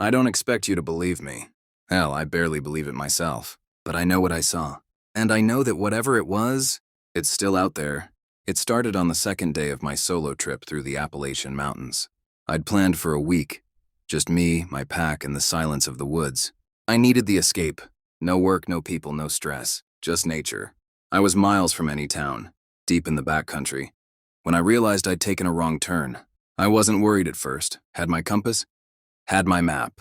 I don't expect you to believe me. Hell, I barely believe it myself. But I know what I saw. And I know that whatever it was, it's still out there. It started on the second day of my solo trip through the Appalachian Mountains. I'd planned for a week. Just me, my pack, and the silence of the woods. I needed the escape. No work, no people, no stress. Just nature. I was miles from any town, deep in the backcountry. When I realized I'd taken a wrong turn, I wasn't worried at first. Had my compass? Had my map.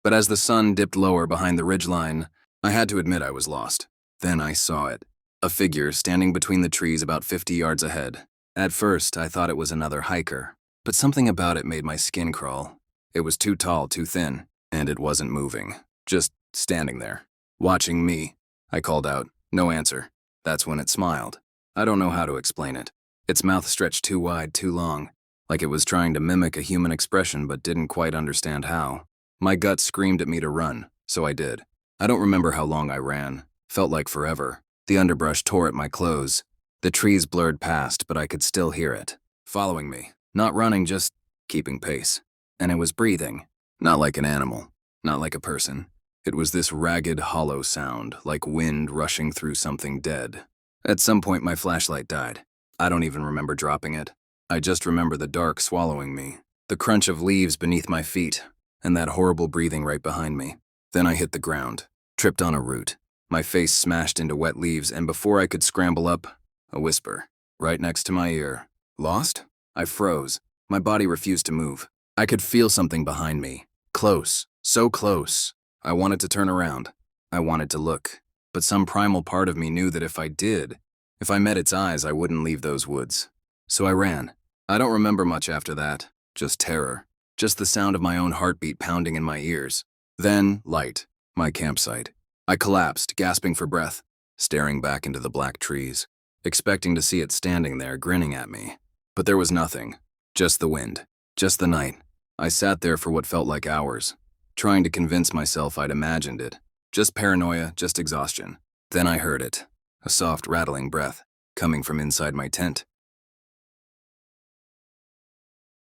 But as the sun dipped lower behind the ridgeline, I had to admit I was lost. Then I saw it. A figure standing between the trees about 50 yards ahead. At first, I thought it was another hiker, but something about it made my skin crawl. It was too tall, too thin, and it wasn't moving. Just standing there, watching me. I called out, no answer. That's when it smiled. I don't know how to explain it. Its mouth stretched too wide, too long, like it was trying to mimic a human expression but didn't quite understand how. My gut screamed at me to run, so I did. I don't remember how long I ran. Felt like forever. The underbrush tore at my clothes. The trees blurred past, but I could still hear it. Following me. Not running, just keeping pace. And it was breathing. Not like an animal. Not like a person. It was this ragged, hollow sound, like wind rushing through something dead. At some point, my flashlight died. I don't even remember dropping it. I just remember the dark swallowing me, the crunch of leaves beneath my feet, and that horrible breathing right behind me. Then I hit the ground, tripped on a root. My face smashed into wet leaves, and before I could scramble up, a whisper, right next to my ear. Lost? I froze. My body refused to move. I could feel something behind me. Close. So close. I wanted to turn around. I wanted to look. But some primal part of me knew that if I did, if I met its eyes, I wouldn't leave those woods. So I ran. I don't remember much after that. Just terror. Just the sound of my own heartbeat pounding in my ears. Then, light. My campsite. I collapsed, gasping for breath, staring back into the black trees, expecting to see it standing there, grinning at me. But there was nothing. Just the wind. Just the night. I sat there for what felt like hours, trying to convince myself I'd imagined it. Just paranoia, just exhaustion. Then I heard it. A soft, rattling breath, coming from inside my tent.